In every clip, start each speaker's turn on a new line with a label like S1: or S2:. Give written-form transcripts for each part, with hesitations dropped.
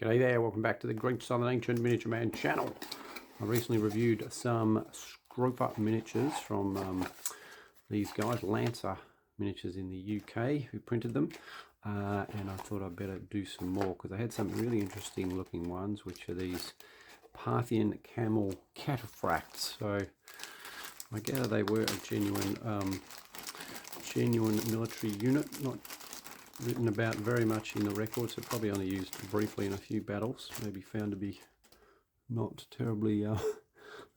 S1: G'day there, welcome back to the Great Southern Ancient Miniature Man channel. I recently reviewed some Scropha miniatures from these guys, Lancer Miniatures in the UK, who printed them. And I thought I'd better do some more because I had some really interesting looking ones, which are these Parthian Camel Cataphracts. So I gather they were a genuine military unit, not written about very much in the records, so probably only used briefly in a few battles, maybe found to be not terribly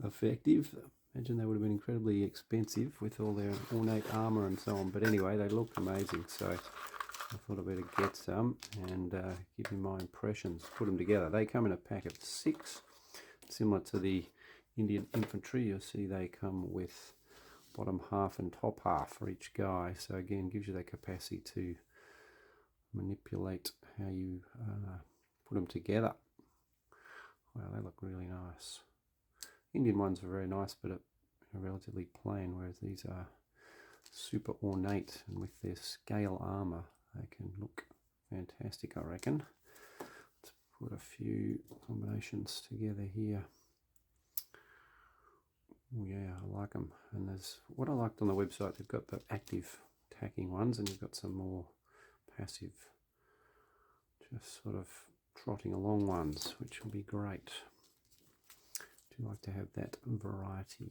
S1: effective. Imagine they would have been incredibly expensive with all their ornate armour and so on, but anyway, they looked amazing, so I thought I'd better get some and give you my impressions, put them together. They come in a pack of 6, similar to the Indian infantry. You'll see they come with bottom half and top half for each guy, so again gives you that capacity to manipulate how you put them together. Wow, they look really nice. Indian ones are very nice, but are relatively plain, whereas these are super ornate, and with their scale armor they can look fantastic, I reckon. Let's put a few combinations together here. Oh yeah, I like them. And there's what I liked on the website, they've got the active attacking ones, and you've got some more passive, just sort of trotting along ones, which will be great. Do like to have that variety.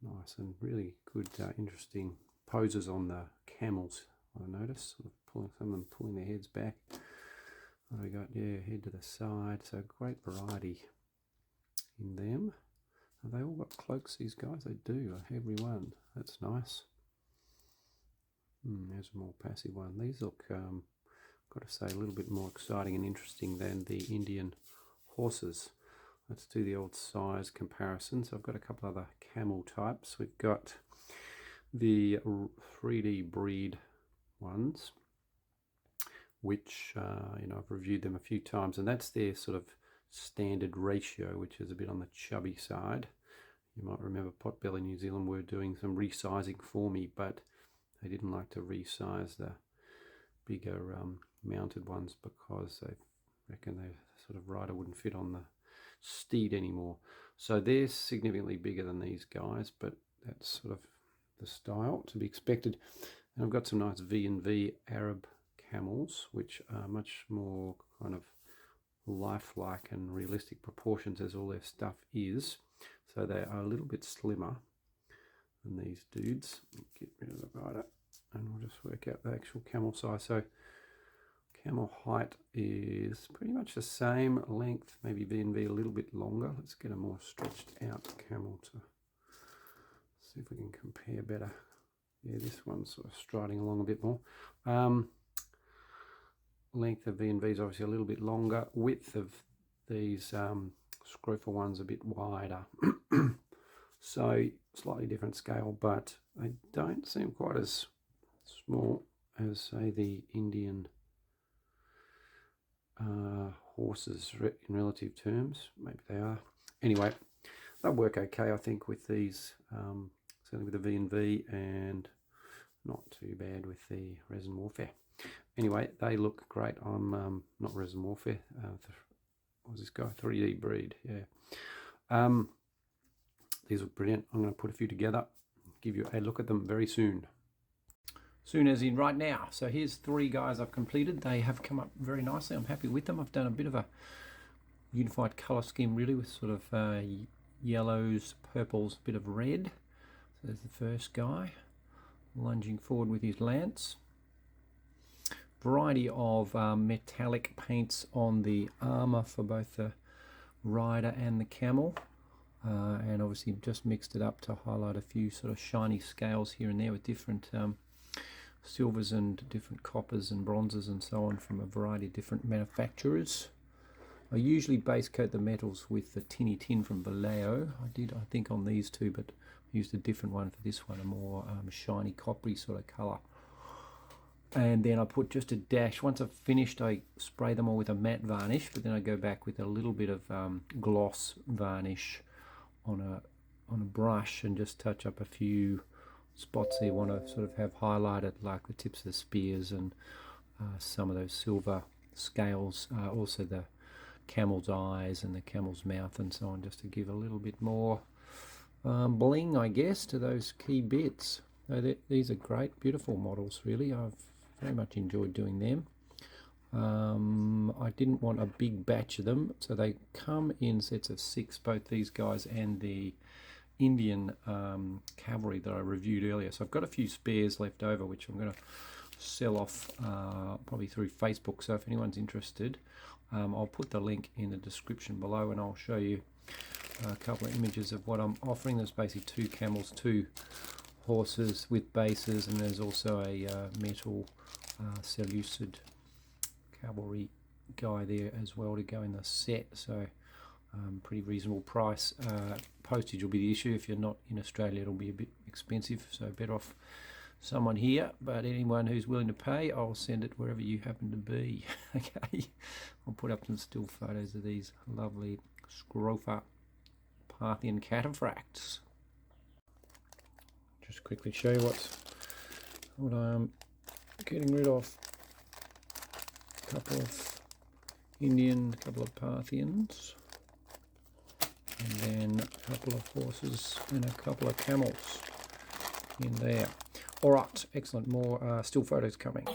S1: Nice and really good, interesting poses on the camels. I noticed, sort of pulling, some of them pulling their heads back. What have we got? Yeah, head to the side. So great variety in them. Have they all got cloaks? These guys, they do. Every one. That's nice. There's a more passive one. These look, got to say, a little bit more exciting and interesting than the Indian horses. Let's do the old size comparison. So I've got a couple other camel types. We've got the 3D breed ones, which I've reviewed them a few times, and that's their sort of standard ratio, which is a bit on the chubby side. You might remember Potbelly New Zealand were doing some resizing for me, but they didn't like to resize the bigger mounted ones because they reckon the sort of rider wouldn't fit on the steed anymore. So they're significantly bigger than these guys, but that's sort of the style to be expected. And I've got some nice V&V Arab camels, which are much more kind of lifelike and realistic proportions as all their stuff is. So they are a little bit slimmer than these dudes. Get rid of the rider and we'll just work out the actual camel size. So camel height is pretty much the same length, maybe V&V a little bit longer. Let's get a more stretched out camel to see if we can compare better. Yeah, this one's sort of striding along a bit more. Length of V&V is obviously a little bit longer. Width of these Scropha ones a bit wider. So slightly different scale, but they don't seem quite as small as, say, the Indian horses in relative terms. Maybe they are. Anyway, they'll work okay, I think, with these, certainly with the V&V, and not too bad with the Resin Warfare. Anyway, they look great. I'm not Resin Warfare. What was this guy? 3D breed. Yeah. These look brilliant. I'm going to put a few together, give you a look at them very soon. Soon as in right now. So here's 3 guys I've completed. They have come up very nicely. I'm happy with them. I've done a bit of a unified colour scheme really, with sort of yellows, purples, a bit of red. So there's the first guy lunging forward with his lance. Variety of metallic paints on the armour for both the rider and the camel. And obviously just mixed it up to highlight a few sort of shiny scales here and there with different silvers and different coppers and bronzes and so on from a variety of different manufacturers. I usually base coat the metals with the tinny tin from Vallejo. I did, I think, on these two, but I used a different one for this one, a more shiny coppery sort of colour. And then I put just a dash. Once I've finished, I spray them all with a matte varnish, but then I go back with a little bit of gloss varnish on a brush and just touch up a few spots that you want to sort of have highlighted, like the tips of the spears and some of those silver scales, also the camel's eyes and the camel's mouth and so on, just to give a little bit more bling, I guess, to those key bits. So these are great, beautiful models, really. I've very much enjoyed doing them. I didn't want a big batch of them, so they come in sets of 6, both these guys and the Indian cavalry that I reviewed earlier. So I've got a few spares left over, which I'm going to sell off probably through Facebook. So if anyone's interested, I'll put the link in the description below, and I'll show you a couple of images of what I'm offering. There's basically 2 camels, 2 horses with bases, and there's also a metal Seleucid cavalry guy there as well to go in the set. So pretty reasonable price. Postage will be the issue. If you're not in Australia, it'll be a bit expensive, so better off someone here. But anyone who's willing to pay, I'll send it wherever you happen to be. Okay, I'll put up some still photos of these lovely Scropha Parthian Cataphracts. Just quickly show you what I'm getting rid of. A couple of Indian, a couple of Parthians, and then a couple of horses and a couple of camels in there. All right, excellent. More still photos coming.